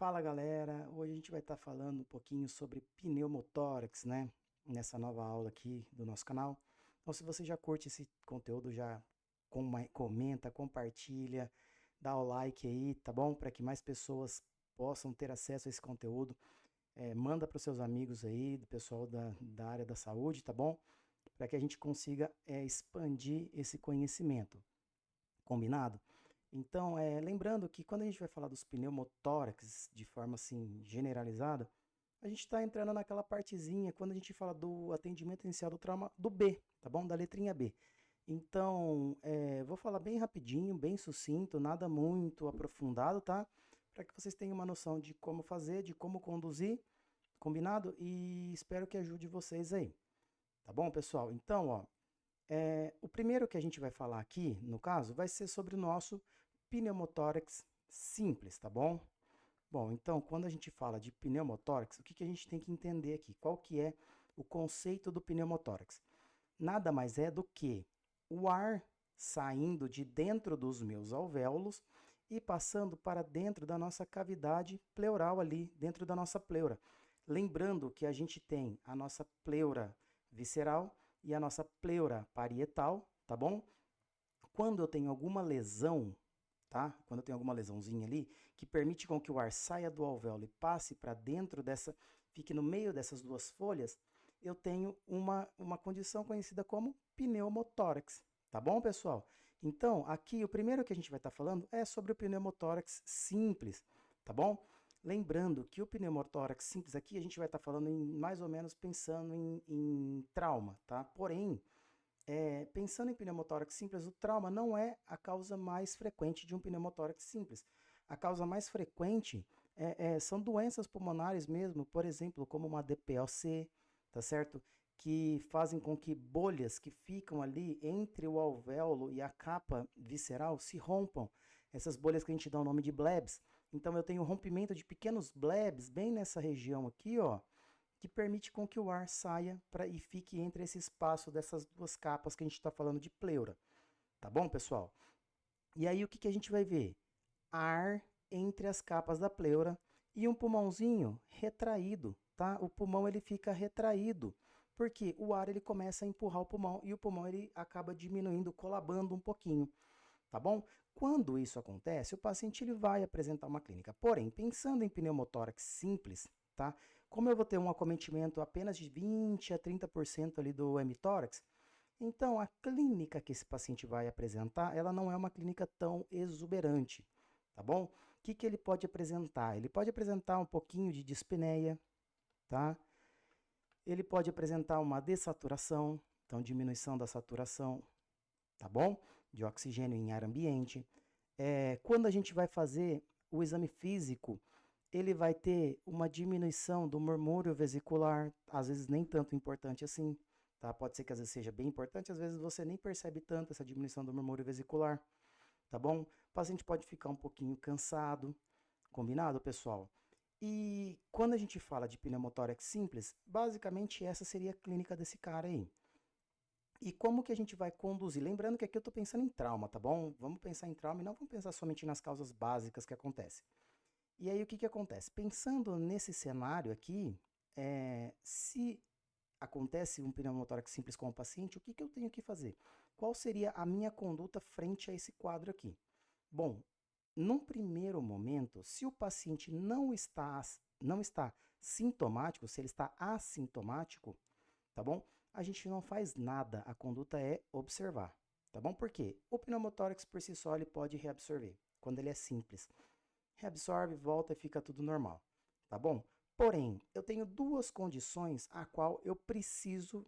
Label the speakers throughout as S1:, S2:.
S1: Fala galera, hoje a gente vai estar falando um pouquinho sobre pneumotórax, né? Nessa nova aula aqui do nosso canal. Então, se você já curte esse conteúdo, já comenta, compartilha, dá o like aí, tá bom? Para que mais pessoas possam ter acesso a esse conteúdo. Manda para os seus amigos aí, do pessoal da área da saúde, tá bom? Para que a gente consiga expandir esse conhecimento. Combinado? Então, lembrando que quando a gente vai falar dos pneumotórax de forma assim generalizada, a gente está entrando naquela partezinha quando a gente fala do atendimento inicial do trauma do B, tá bom? Da letrinha B. Então, vou falar bem rapidinho, bem sucinto, nada muito aprofundado, tá? Para que vocês tenham uma noção de como fazer, de como conduzir, combinado? E espero que ajude vocês aí. Tá bom, pessoal? Então, ó, o primeiro que a gente vai falar aqui, no caso, vai ser sobre o nosso pneumotórax simples, tá bom? Bom, então, quando a gente fala de pneumotórax, o que que a gente tem que entender aqui? Qual que é o conceito do pneumotórax? Nada mais é do que o ar saindo de dentro dos meus alvéolos e passando para dentro da nossa cavidade pleural ali, dentro da nossa pleura. Lembrando que a gente tem a nossa pleura visceral e a nossa pleura parietal, tá bom? Quando eu tenho alguma lesão, tá? Quando eu tenho alguma lesãozinha ali, que permite com que o ar saia do alvéolo e passe para dentro dessa, fique no meio dessas duas folhas, eu tenho uma condição conhecida como pneumotórax, tá bom, pessoal? Então, aqui o primeiro que a gente vai estar falando é sobre o pneumotórax simples, tá bom? Lembrando que o pneumotórax simples aqui a gente vai estar falando em mais ou menos pensando em trauma, tá? Porém, pensando em pneumotórax simples, o trauma não é a causa mais frequente de um pneumotórax simples. A causa mais frequente são doenças pulmonares mesmo, por exemplo, como uma DPLC, tá certo? Que fazem com que bolhas que ficam ali entre o alvéolo e a capa visceral se rompam. Essas bolhas que a gente dá o nome de blebs. Então eu tenho rompimento de pequenos blebs bem nessa região aqui, ó, que permite com que o ar saia e fique entre esse espaço dessas duas capas que a gente está falando de pleura. Tá bom, pessoal? E aí o que a gente vai ver? Ar entre as capas da pleura e um pulmãozinho retraído, tá? O pulmão ele fica retraído, porque o ar ele começa a empurrar o pulmão e o pulmão ele acaba diminuindo, colabando um pouquinho, tá bom? Quando isso acontece, o paciente ele vai apresentar uma clínica. Porém, pensando em pneumotórax simples, tá? Como eu vou ter um acometimento apenas de 20 a 30% ali do hemitórax, então a clínica que esse paciente vai apresentar, ela não é uma clínica tão exuberante, tá bom? O que ele pode apresentar? Ele pode apresentar um pouquinho de dispneia, tá? Ele pode apresentar uma dessaturação, então diminuição da saturação, tá bom? De oxigênio em ar ambiente. Quando a gente vai fazer o exame físico, ele vai ter uma diminuição do murmúrio vesicular, às vezes nem tanto importante assim, tá? Pode ser que às vezes seja bem importante, às vezes você nem percebe tanto essa diminuição do murmúrio vesicular, tá bom? O paciente pode ficar um pouquinho cansado, combinado, pessoal? E quando a gente fala de pneumotórax simples, basicamente essa seria a clínica desse cara aí. E como que a gente vai conduzir? Lembrando que aqui eu estou pensando em trauma, tá bom? Vamos pensar em trauma e não vamos pensar somente nas causas básicas que acontecem. E aí o que acontece? Pensando nesse cenário aqui, se acontece um pneumotórax simples com o paciente, o que eu tenho que fazer? Qual seria a minha conduta frente a esse quadro aqui? Bom, num primeiro momento, se o paciente não está sintomático, se ele está assintomático, tá bom? A gente não faz nada, a conduta é observar, tá bom? Por quê? O pneumotórax por si só ele pode reabsorver, quando ele é simples. Reabsorve, volta e fica tudo normal, tá bom? Porém, eu tenho duas condições a qual eu preciso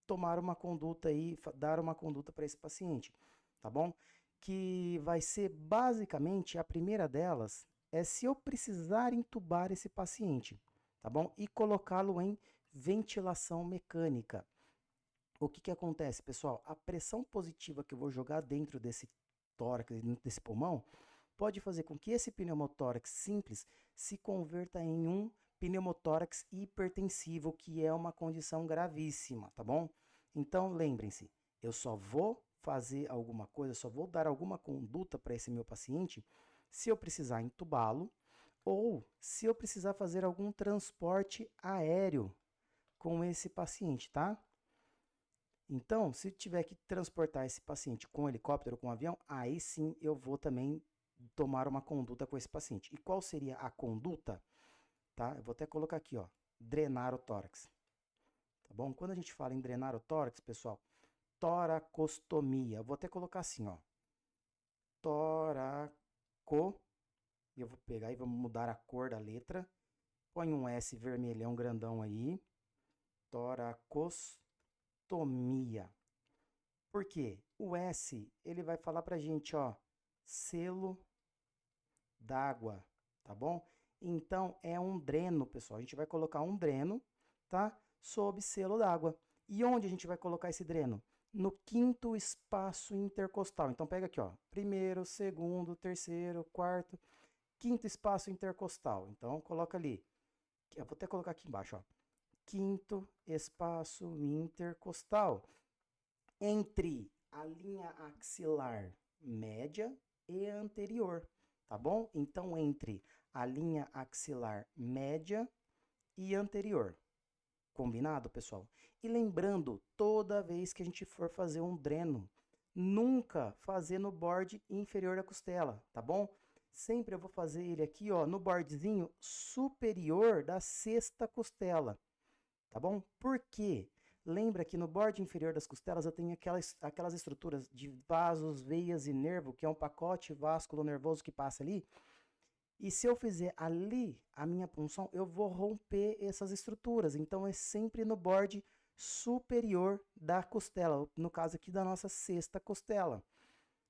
S1: tomar uma conduta aí, dar uma conduta para esse paciente, tá bom? Que vai ser basicamente a primeira delas é se eu precisar entubar esse paciente, tá bom? E colocá-lo em ventilação mecânica. O que acontece, pessoal? A pressão positiva que eu vou jogar dentro desse tórax, dentro desse pulmão, pode fazer com que esse pneumotórax simples se converta em um pneumotórax hipertensivo, que é uma condição gravíssima, tá bom? Então, lembrem-se, eu só vou fazer alguma coisa, só vou dar alguma conduta para esse meu paciente se eu precisar entubá-lo ou se eu precisar fazer algum transporte aéreo com esse paciente, tá? Então, se tiver que transportar esse paciente com helicóptero ou com avião, aí sim eu vou também tomar uma conduta com esse paciente. E qual seria a conduta? Tá? Eu vou até colocar aqui, ó, drenar o tórax. Tá bom? Quando a gente fala em drenar o tórax, pessoal, toracostomia. Eu vou até colocar assim, ó, toraco, e eu vou pegar e vamos mudar a cor da letra. Põe um S vermelhão grandão aí. Toracostomia. Por quê? O S, ele vai falar pra gente, ó, selo d'água, tá bom? Então, é um dreno, pessoal. A gente vai colocar um dreno, tá? Sob selo d'água. E onde a gente vai colocar esse dreno? No quinto espaço intercostal. Então, pega aqui, ó. Primeiro, segundo, terceiro, quarto, quinto espaço intercostal. Então, coloca ali. Eu vou até colocar aqui embaixo, ó. Quinto espaço intercostal. Entre a linha axilar média e anterior, tá bom? Então, entre a linha axilar média e anterior. Combinado, pessoal? E lembrando, toda vez que a gente for fazer um dreno, nunca fazer no borde inferior da costela, tá bom? Sempre eu vou fazer ele aqui, ó, no bordezinho superior da sexta costela, tá bom? Por quê? Lembra que no borde inferior das costelas eu tenho aquelas estruturas de vasos, veias e nervo, que é um pacote vasculo nervoso que passa ali. E se eu fizer ali a minha punção, eu vou romper essas estruturas. Então é sempre no borde superior da costela, no caso aqui da nossa sexta costela.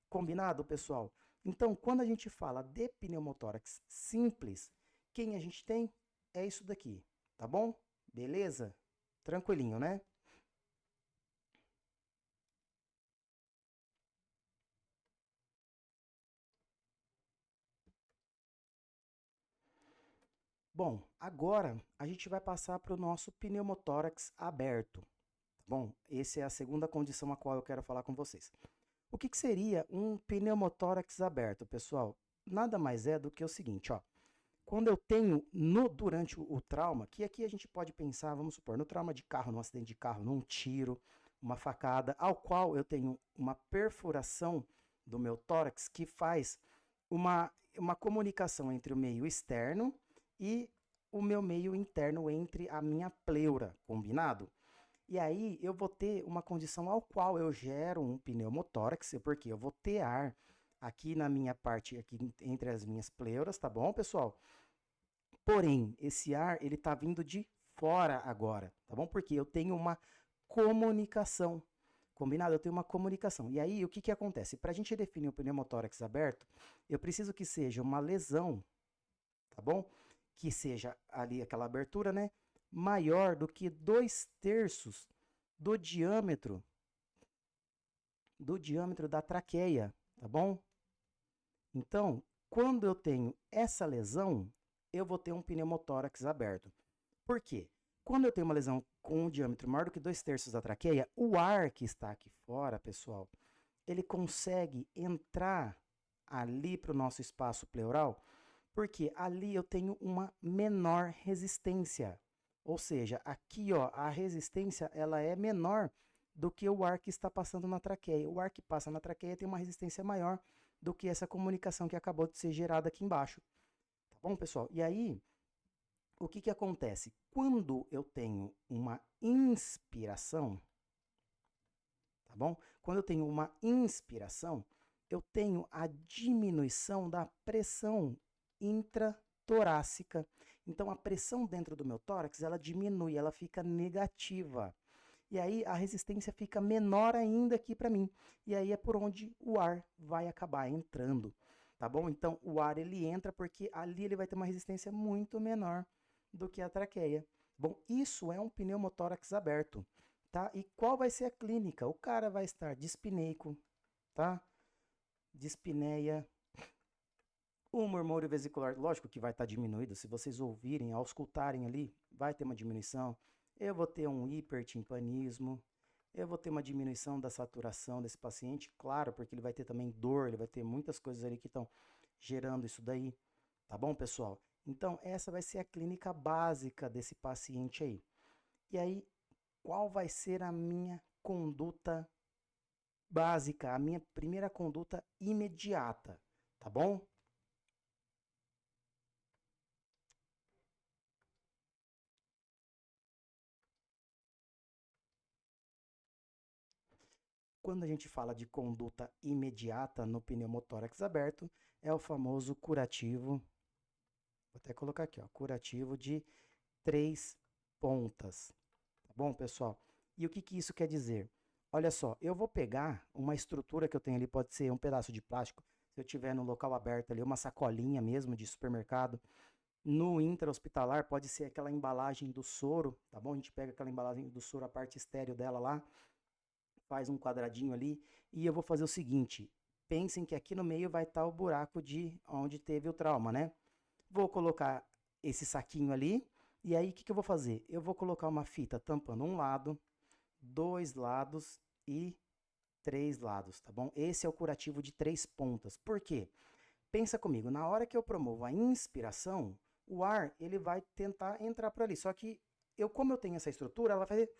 S1: Combinado, pessoal? Então, quando a gente fala de pneumotórax simples, quem a gente tem é isso daqui, tá bom? Beleza? Tranquilinho, né? Bom, agora a gente vai passar para o nosso pneumotórax aberto. Bom, essa é a segunda condição a qual eu quero falar com vocês. O que seria um pneumotórax aberto, pessoal? Nada mais é do que o seguinte, ó. Quando eu tenho durante o trauma, que aqui a gente pode pensar, vamos supor, no trauma de carro, num acidente de carro, num tiro, uma facada, ao qual eu tenho uma perfuração do meu tórax que faz uma comunicação entre o meio externo e o meu meio interno entre a minha pleura, combinado? E aí eu vou ter uma condição ao qual eu gero um pneumotórax, porque eu vou ter ar aqui na minha parte, aqui entre as minhas pleuras, tá bom, pessoal? Porém, esse ar, ele tá vindo de fora agora, tá bom? Porque eu tenho uma comunicação, combinado? Eu tenho uma comunicação. E aí, o que que acontece? Para a gente definir o pneumotórax aberto, eu preciso que seja uma lesão, tá bom? Que seja ali aquela abertura, né? Maior do que 2/3 do diâmetro da traqueia, tá bom? Então, quando eu tenho essa lesão, eu vou ter um pneumotórax aberto. Por quê? Quando eu tenho uma lesão com um diâmetro maior do que 2/3 da traqueia, o ar que está aqui fora, pessoal, ele consegue entrar ali para o nosso espaço pleural, porque ali eu tenho uma menor resistência. Ou seja, aqui ó, a resistência ela é menor do que o ar que está passando na traqueia. O ar que passa na traqueia tem uma resistência maior do que essa comunicação que acabou de ser gerada aqui embaixo. Tá bom, pessoal? E aí, o que que acontece? Quando eu tenho uma inspiração, tá bom? Quando eu tenho uma inspiração, eu tenho a diminuição da pressão intratorácica. Então a pressão dentro do meu tórax, ela diminui, ela fica negativa. E aí a resistência fica menor ainda aqui para mim. E aí é por onde o ar vai acabar entrando, tá bom? Então o ar ele entra porque ali ele vai ter uma resistência muito menor do que a traqueia. Bom, isso é um pneumotórax aberto, tá? E qual vai ser a clínica? O cara vai estar dispneico, tá? Dispneia, o murmúrio vesicular, lógico que vai estar diminuído, se vocês ouvirem, ao escutarem ali, vai ter uma diminuição. Eu vou ter um hipertimpanismo, eu vou ter uma diminuição da saturação desse paciente, claro, porque ele vai ter também dor, ele vai ter muitas coisas ali que estão gerando isso daí, tá bom, pessoal? Então, essa vai ser a clínica básica desse paciente aí. E aí, qual vai ser a minha conduta básica, a minha primeira conduta imediata, tá bom? Quando a gente fala de conduta imediata no pneumotórax aberto, é o famoso curativo, vou até colocar aqui, ó, curativo de 3 pontas, tá bom, pessoal? E o que que isso quer dizer? Olha só, eu vou pegar uma estrutura que eu tenho ali, pode ser um pedaço de plástico, se eu tiver no local aberto ali, uma sacolinha mesmo de supermercado. No intra-hospitalar pode ser aquela embalagem do soro, tá bom? A gente pega aquela embalagem do soro, a parte estéreo dela lá, faz um quadradinho ali, e eu vou fazer o seguinte, pensem que aqui no meio vai estar o buraco de onde teve o trauma, né? Vou colocar esse saquinho ali, e aí o que que eu vou fazer? Eu vou colocar uma fita tampando um lado, 2 lados e 3 lados, tá bom? Esse é o curativo de 3 pontas. Por quê? Pensa comigo, na hora que eu promovo a inspiração, o ar ele vai tentar entrar por ali. Só que como eu tenho essa estrutura, ela vai fazer,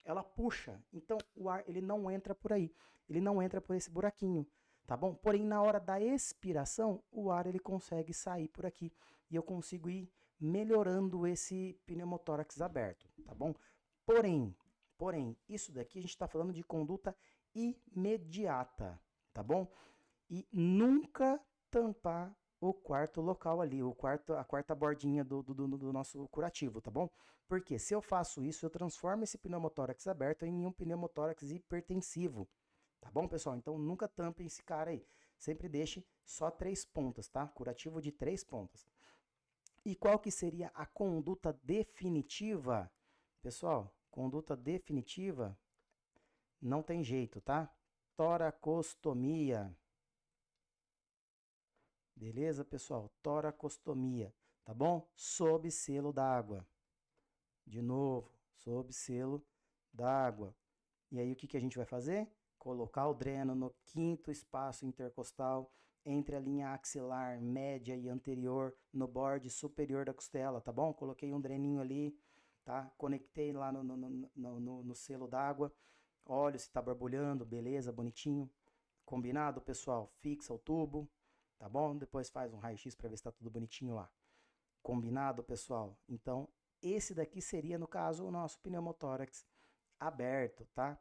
S1: ela puxa. Então o ar ele não entra por aí, ele não entra por esse buraquinho, tá bom? Porém na hora da expiração, o ar ele consegue sair por aqui e eu consigo ir melhorando esse pneumotórax aberto, tá bom? Porém, isso daqui a gente está falando de conduta imediata, tá bom? E nunca tampar o quarto local ali, a quarta bordinha do nosso curativo, tá bom? Porque se eu faço isso, eu transformo esse pneumotórax aberto em um pneumotórax hipertensivo, tá bom, pessoal? Então nunca tampe esse cara aí. Sempre deixe só 3 pontas, tá? Curativo de 3 pontas. E qual que seria a conduta definitiva? Pessoal, conduta definitiva não tem jeito, tá? Toracostomia. Beleza, pessoal? Toracostomia, tá bom? Sob selo d'água. De novo, sob selo d'água. E aí o que que a gente vai fazer? Colocar o dreno no quinto espaço intercostal, entre a linha axilar média e anterior, no borde superior da costela, tá bom? Coloquei um dreninho ali, tá? Conectei lá no selo d'água. Olha se tá borbulhando, beleza, bonitinho. Combinado, pessoal? Fixa o tubo, tá bom? Depois faz um raio-x para ver se tá tudo bonitinho lá. Combinado, pessoal? Então, esse daqui seria, no caso, o nosso pneumotórax aberto, tá?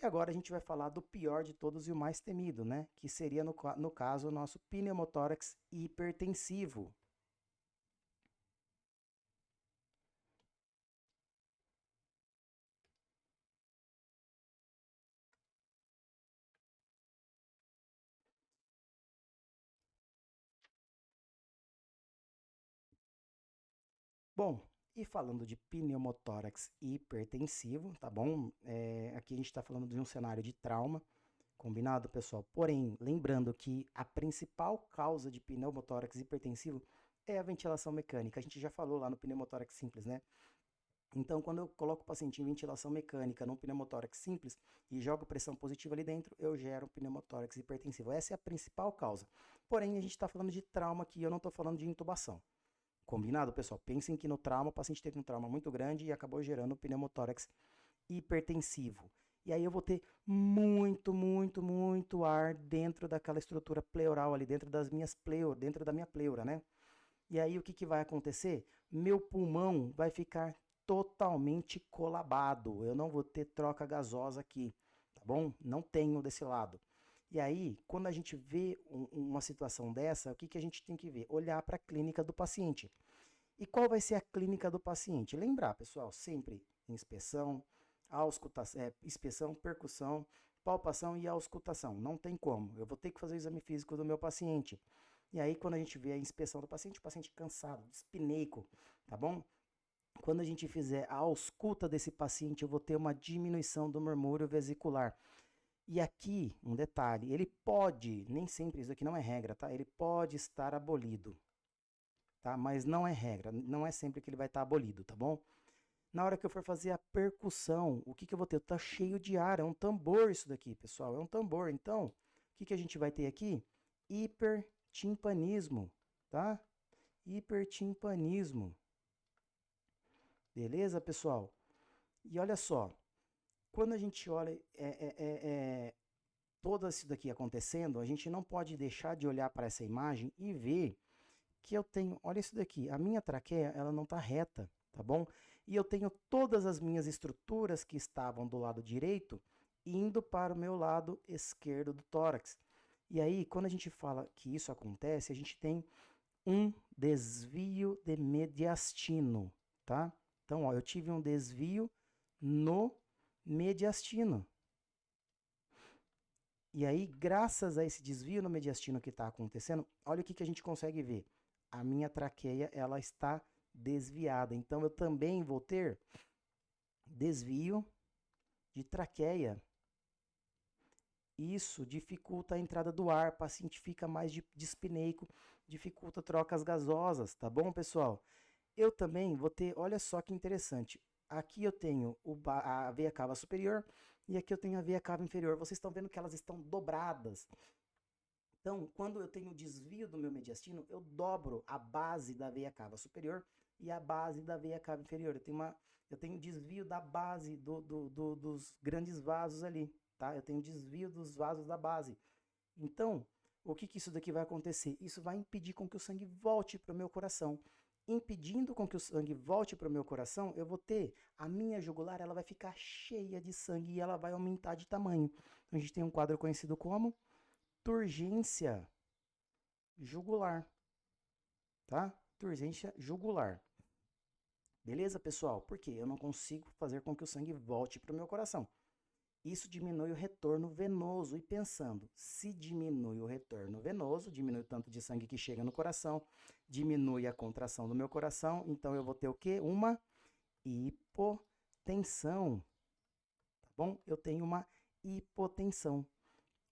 S1: E agora a gente vai falar do pior de todos e o mais temido, né? Que seria, no caso, o nosso pneumotórax hipertensivo. Bom, e falando de pneumotórax hipertensivo, tá bom? Aqui a gente está falando de um cenário de trauma, combinado, pessoal? Porém, lembrando que a principal causa de pneumotórax hipertensivo é a ventilação mecânica. A gente já falou lá no pneumotórax simples, né? Então, quando eu coloco o paciente em ventilação mecânica num pneumotórax simples e jogo pressão positiva ali dentro, eu gero um pneumotórax hipertensivo. Essa é a principal causa. Porém, a gente está falando de trauma aqui, eu não estou falando de intubação. Combinado, pessoal? Pensem que no trauma, o paciente teve um trauma muito grande e acabou gerando pneumotórax hipertensivo. E aí eu vou ter muito ar dentro daquela estrutura pleural ali, dentro das minhas pleuras, dentro da minha pleura, né? E aí o que que vai acontecer? Meu pulmão vai ficar totalmente colabado. Eu não vou ter troca gasosa aqui, tá bom? Não tenho desse lado. E aí, quando a gente vê uma situação dessa, o que que a gente tem que ver? Olhar para a clínica do paciente. E qual vai ser a clínica do paciente? Lembrar, pessoal, sempre inspeção, inspeção, percussão, palpação e auscultação. Não tem como. Eu vou ter que fazer o exame físico do meu paciente. E aí, quando a gente vê a inspeção do paciente, o paciente cansado, dispneico, tá bom? Quando a gente fizer a ausculta desse paciente, eu vou ter uma diminuição do murmúrio vesicular. E aqui, um detalhe, ele pode, nem sempre, isso aqui não é regra, tá? Ele pode estar abolido, tá? Mas não é regra, não é sempre que ele vai estar abolido, tá bom? Na hora que eu for fazer a percussão, o que que eu vou ter? Tá cheio de ar, é um tambor isso daqui, pessoal, é um tambor. Então, o que que a gente vai ter aqui? Hipertimpanismo, tá? hipertimpanismo. Beleza, pessoal? E olha só, quando a gente olha todo isso daqui acontecendo, a gente não pode deixar de olhar para essa imagem e ver que eu tenho, olha isso daqui, a minha traqueia, ela não está reta, tá bom? E eu tenho todas as minhas estruturas que estavam do lado direito indo para o meu lado esquerdo do tórax. E aí, quando a gente fala que isso acontece, a gente tem um desvio de mediastino, tá? Então, ó, eu tive um desvio no mediastino. E aí, graças a esse desvio no mediastino que está acontecendo, olha o que a gente consegue ver. A minha traqueia, ela está desviada. Então, eu também vou ter desvio de traqueia. Isso dificulta a entrada do ar, o paciente fica mais dispneico, dificulta trocas gasosas, tá bom, pessoal? Eu também vou ter, olha só que interessante, aqui eu tenho a veia cava superior e aqui eu tenho a veia cava inferior. Vocês estão vendo que elas estão dobradas. Então, quando eu tenho desvio do meu mediastino, eu dobro a base da veia cava superior e a base da veia cava inferior. Eu tenho desvio da base dos grandes vasos ali, tá? Eu tenho desvio dos vasos da base. Então, o que isso daqui vai acontecer? Isso vai impedir com que o sangue volte para o meu coração. Impedindo com que o sangue volte para o meu coração, eu vou ter a minha jugular, ela vai ficar cheia de sangue e ela vai aumentar de tamanho. Então, a gente tem um quadro conhecido como turgência jugular, tá? Turgência jugular. Beleza, pessoal? Porque eu não consigo fazer com que o sangue volte para o meu coração. Isso diminui o retorno venoso. E pensando, se diminui o retorno venoso, diminui o tanto de sangue que chega no coração, diminui a contração do meu coração, então eu vou ter o quê? Uma hipotensão. Tá bom? Eu tenho uma hipotensão.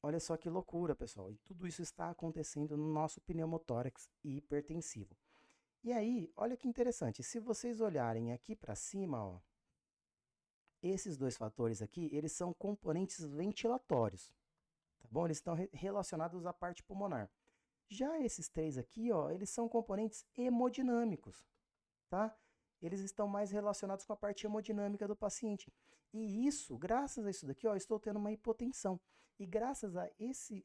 S1: Olha só que loucura, pessoal. E tudo isso está acontecendo no nosso pneumotórax hipertensivo. E aí, olha que interessante. Se vocês olharem aqui para cima, ó, esses dois fatores aqui, eles são componentes ventilatórios, tá bom? Eles estão relacionados à parte pulmonar. Já esses três aqui, ó, eles são componentes hemodinâmicos, tá? Eles estão mais relacionados com a parte hemodinâmica do paciente. E isso, graças a isso daqui, ó, estou tendo uma hipotensão. E graças a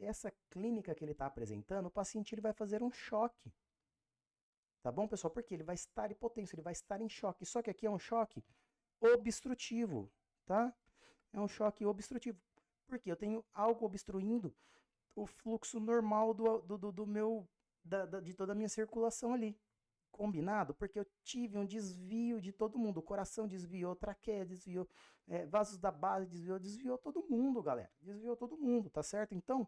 S1: essa clínica que ele está apresentando, o paciente ele vai fazer um choque. Tá bom, pessoal? Porque ele vai estar hipotenso, ele vai estar em choque. Só que aqui é um choque obstrutivo, tá? É um choque obstrutivo. Porque eu tenho algo obstruindo o fluxo normal de toda a minha circulação ali. Combinado? Porque eu tive um desvio de todo mundo. O coração desviou, traqueia desviou, vasos da base desviou todo mundo, galera. Desviou todo mundo, tá certo? Então,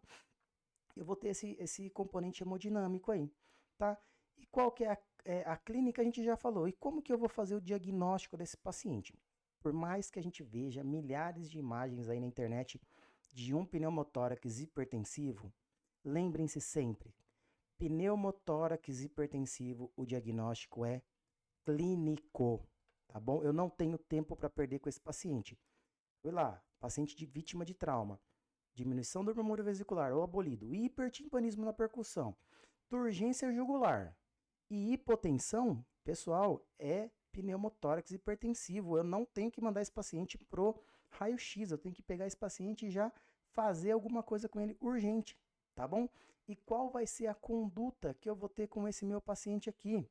S1: eu vou ter esse componente hemodinâmico aí, tá? E qual que é a clínica? A gente já falou. E como que eu vou fazer o diagnóstico desse paciente? Por mais que a gente veja milhares de imagens aí na internet de um pneumotórax hipertensivo, lembrem-se sempre, pneumotórax hipertensivo, o diagnóstico é clínico, tá bom? Eu não tenho tempo para perder com esse paciente. Foi lá, paciente vítima de trauma, diminuição do murmúrio vesicular ou abolido, hipertimpanismo na percussão, turgência jugular e hipotensão, pessoal, é pneumotórax hipertensivo. Eu não tenho que mandar esse paciente pro raio-x, eu tenho que pegar esse paciente e já fazer alguma coisa com ele urgente, tá bom? E qual vai ser a conduta que eu vou ter com esse meu paciente aqui?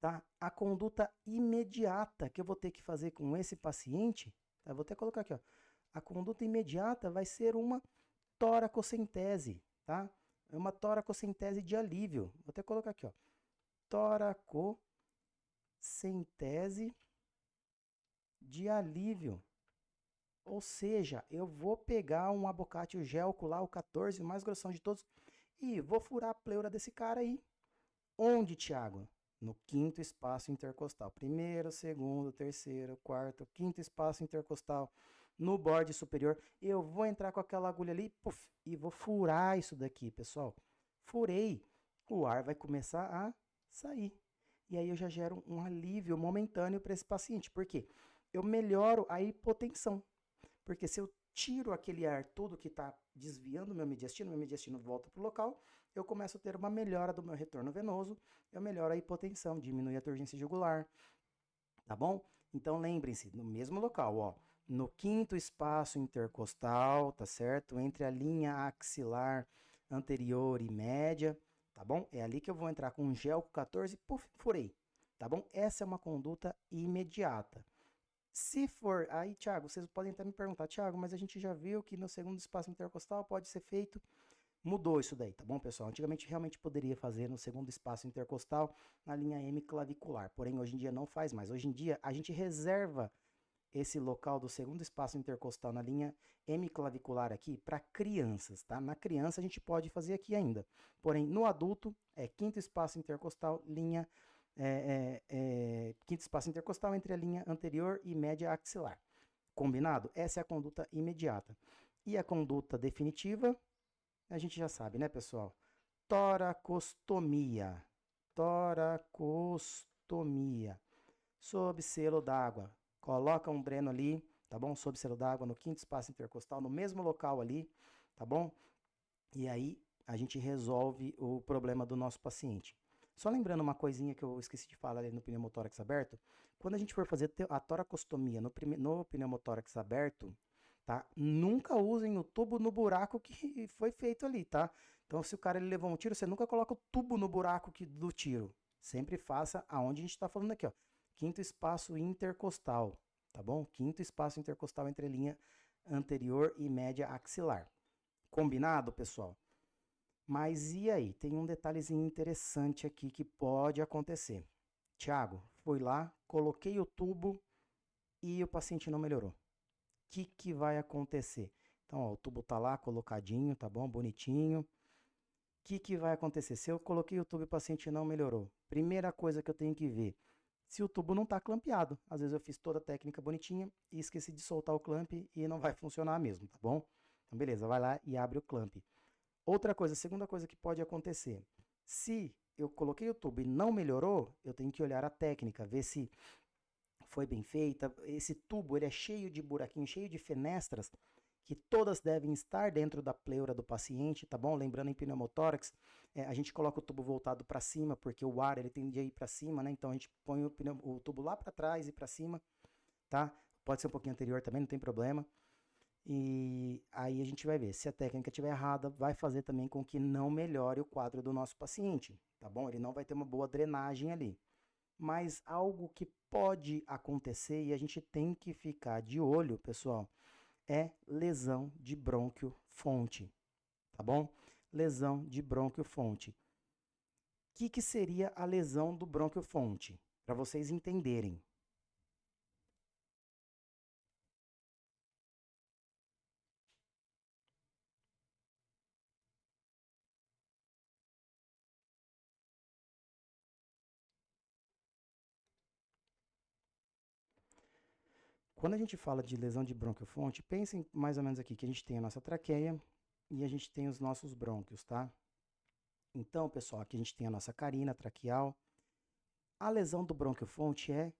S1: Tá? A conduta imediata que eu vou ter que fazer com esse paciente, tá? Vou até colocar aqui, ó. A conduta imediata vai ser uma toracocentese, tá? É uma toracocentese de alívio. Vou até colocar aqui, ó. Toracocentese de alívio. Ou seja, eu vou pegar um abocatio gelco lá, o 14, o mais grossão de todos, e vou furar a pleura desse cara aí. Onde, Thiago? No quinto espaço intercostal. Primeiro, segundo, terceiro, quarto, quinto espaço intercostal. No borde superior. Eu vou entrar com aquela agulha ali, puff, e vou furar isso daqui, pessoal. Furei. O ar vai começar a sair. E aí eu já gero um alívio momentâneo para esse paciente. Por quê? Eu melhoro a hipotensão. Porque se eu tiro aquele ar todo que está desviando meu mediastino volta para o local eu começo a ter uma melhora do meu retorno venoso, eu melhoro a hipotensão, diminui a turgência jugular, tá bom? Então lembrem-se, no mesmo local, ó, no quinto espaço intercostal, tá certo? Entre a linha axilar anterior e média, tá bom? É ali que eu vou entrar com um gel 14, puf, furei, tá bom? Essa é uma conduta imediata. Se for, aí, Thiago, vocês podem até me perguntar, Thiago, mas a gente já viu que no segundo espaço intercostal pode ser feito. Mudou isso daí, tá bom, pessoal? Antigamente realmente poderia fazer no segundo espaço intercostal na linha M clavicular, porém hoje em dia não faz mais. Hoje em dia a gente reserva esse local do segundo espaço intercostal na linha M clavicular aqui para crianças, tá? Na criança a gente pode fazer aqui ainda, porém no adulto é quinto espaço intercostal, linha quinto espaço intercostal entre a linha anterior e média axilar. Combinado? Essa é a conduta imediata. E a conduta definitiva, a gente já sabe, né, pessoal? Toracostomia. Toracostomia. Sob selo d'água. Coloca um dreno ali, tá bom? Sob selo d'água no quinto espaço intercostal, no mesmo local ali, tá bom? E aí a gente resolve o problema do nosso paciente. Só lembrando uma coisinha que eu esqueci de falar ali no pneumotórax aberto, quando a gente for fazer a toracostomia no pneumotórax aberto, tá? Nunca usem o tubo no buraco que foi feito ali, tá? Então, se o cara ele levou um tiro, você nunca coloca o tubo no buraco do tiro. Sempre faça aonde a gente está falando aqui, ó. Quinto espaço intercostal, tá bom? Quinto espaço intercostal entre a linha anterior e média axilar. Combinado, pessoal? Mas e aí? Tem um detalhezinho interessante aqui que pode acontecer. Tiago, fui lá, coloquei o tubo e o paciente não melhorou. O que vai acontecer? Então, ó, o tubo tá lá colocadinho, tá bom? Bonitinho. O que vai acontecer? Se eu coloquei o tubo e o paciente não melhorou, primeira coisa que eu tenho que ver, se o tubo não está clampeado. Às vezes eu fiz toda a técnica bonitinha e esqueci de soltar o clamp e não vai funcionar mesmo, tá bom? Então, beleza, vai lá e abre o clamp. Outra coisa, segunda coisa que pode acontecer, se eu coloquei o tubo e não melhorou, eu tenho que olhar a técnica, ver se foi bem feita. Esse tubo ele é cheio de buraquinhos, cheio de fenestras, que todas devem estar dentro da pleura do paciente, tá bom? Lembrando em pneumotórax, a gente coloca o tubo voltado para cima, porque o ar ele tende a ir para cima, né? Então a gente põe o tubo lá para trás e para cima, tá? Pode ser um pouquinho anterior também, não tem problema. E aí a gente vai ver, se a técnica estiver errada, vai fazer também com que não melhore o quadro do nosso paciente, tá bom? Ele não vai ter uma boa drenagem ali. Mas algo que pode acontecer e a gente tem que ficar de olho, pessoal, é lesão de brônquio-fonte, tá bom? Lesão de brônquio-fonte. O que seria a lesão do brônquio-fonte? Para vocês entenderem. Quando a gente fala de lesão de brônquio-fonte, pensem mais ou menos aqui que a gente tem a nossa traqueia e a gente tem os nossos brônquios, tá? Então, pessoal, aqui a gente tem a nossa carina traqueal. A lesão do brônquio-fonte é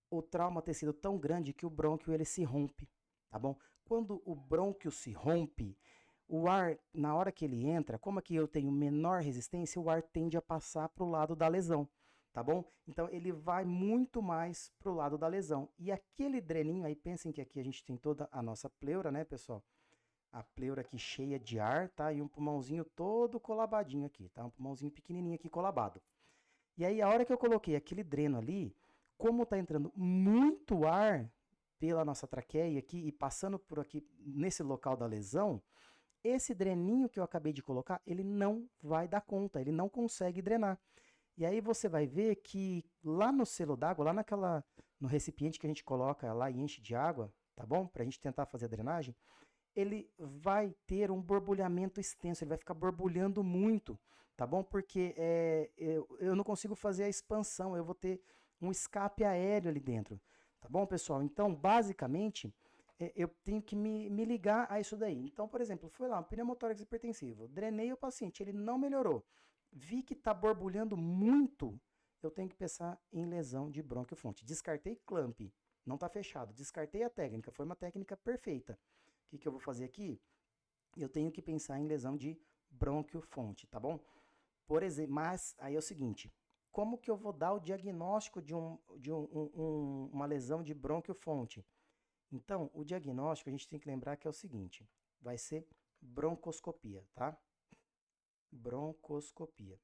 S1: o trauma ter sido tão grande que o brônquio ele se rompe, tá bom? Quando o brônquio se rompe, o ar, na hora que ele entra, como aqui eu tenho menor resistência, o ar tende a passar para o lado da lesão, tá bom? Então ele vai muito mais para o lado da lesão. E aquele dreninho, aí pensem que aqui a gente tem toda a nossa pleura, né, pessoal? A pleura aqui cheia de ar, tá? E um pulmãozinho todo colabadinho aqui, tá? Um pulmãozinho pequenininho aqui colabado. E aí, a hora que eu coloquei aquele dreno ali, como tá entrando muito ar pela nossa traqueia aqui e passando por aqui nesse local da lesão, esse dreninho que eu acabei de colocar, ele não vai dar conta, ele não consegue drenar. E aí você vai ver que lá no selo d'água, lá no recipiente que a gente coloca lá e enche de água, tá bom? Pra gente tentar fazer a drenagem, ele vai ter um borbulhamento extenso, ele vai ficar borbulhando muito, tá bom? Porque eu não consigo fazer a expansão, eu vou ter um escape aéreo ali dentro, tá bom, pessoal? Então, basicamente, eu tenho que me ligar a isso daí. Então, por exemplo, foi lá, um pneumotórax hipertensivo, drenei o paciente, ele não melhorou, vi que está borbulhando muito, eu tenho que pensar em lesão de brônquio-fonte. Descartei clamp, não está fechado, descartei a técnica, foi uma técnica perfeita. O que eu vou fazer aqui? Eu tenho que pensar em lesão de bronquiofonte, tá bom? Por exemplo, mas aí é o seguinte, como que eu vou dar o diagnóstico de uma lesão de bronquiofonte? Então, o diagnóstico a gente tem que lembrar que é o seguinte, vai ser broncoscopia, tá? Broncoscopia.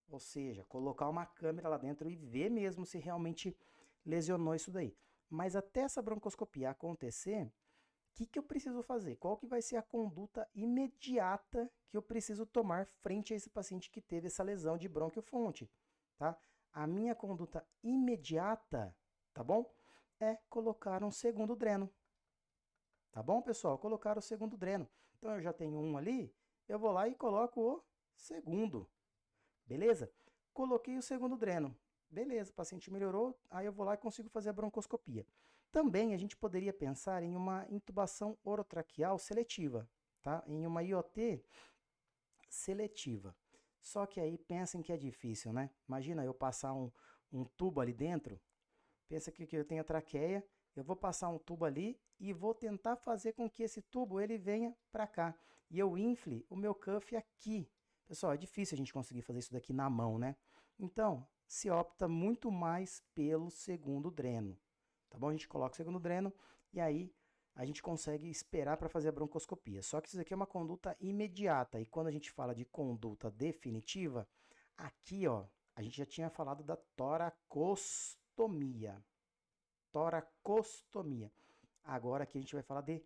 S1: Ou seja, colocar uma câmera lá dentro e ver mesmo se realmente lesionou isso daí. Mas até essa broncoscopia acontecer, o que eu preciso fazer? Qual que vai ser a conduta imediata que eu preciso tomar frente a esse paciente que teve essa lesão de bronquiofonte, tá? A minha conduta imediata, tá bom? É colocar um segundo dreno. Tá bom, pessoal? Colocar o segundo dreno. Então eu já tenho um ali, eu vou lá e coloco o segundo. Beleza? Coloquei o segundo dreno. Beleza, o paciente melhorou, aí eu vou lá e consigo fazer a broncoscopia. Também a gente poderia pensar em uma intubação orotraqueal seletiva, tá? Em uma IOT seletiva. Só que aí pensem que é difícil, né? Imagina eu passar um tubo ali dentro, pensa que eu tenho a traqueia, eu vou passar um tubo ali e vou tentar fazer com que esse tubo ele venha para cá. E eu infle o meu cuff aqui. Pessoal, é difícil a gente conseguir fazer isso daqui na mão, né? Então, se opta muito mais pelo segundo dreno. Tá bom? A gente coloca o segundo dreno e aí a gente consegue esperar para fazer a broncoscopia. Só que isso aqui é uma conduta imediata. E quando a gente fala de conduta definitiva, aqui, ó, a gente já tinha falado da toracostomia. Toracostomia. Agora aqui a gente vai falar de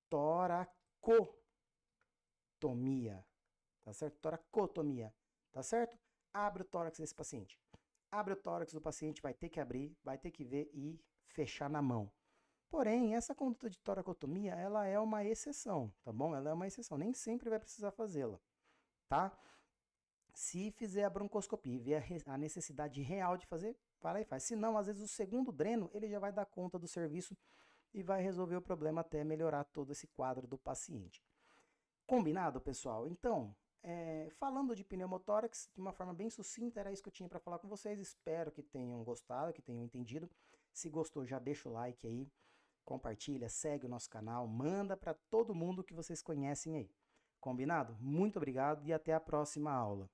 S1: toracotomia. Tá certo? Toracotomia. Tá certo? Abre o tórax desse paciente. Abre o tórax do paciente, vai ter que abrir, vai ter que ver e fechar na mão. Porém, essa conduta de toracotomia, ela é uma exceção, tá bom? Ela é uma exceção, nem sempre vai precisar fazê-la, tá? Se fizer a broncoscopia e ver a necessidade real de fazer, vai lá e faz. Se não, às vezes o segundo dreno, ele já vai dar conta do serviço e vai resolver o problema até melhorar todo esse quadro do paciente. Combinado, pessoal? Então, falando de pneumotórax, de uma forma bem sucinta, era isso que eu tinha para falar com vocês. Espero que tenham gostado, que tenham entendido. Se gostou, já deixa o like aí, compartilha, segue o nosso canal, manda para todo mundo que vocês conhecem aí. Combinado? Muito obrigado e até a próxima aula.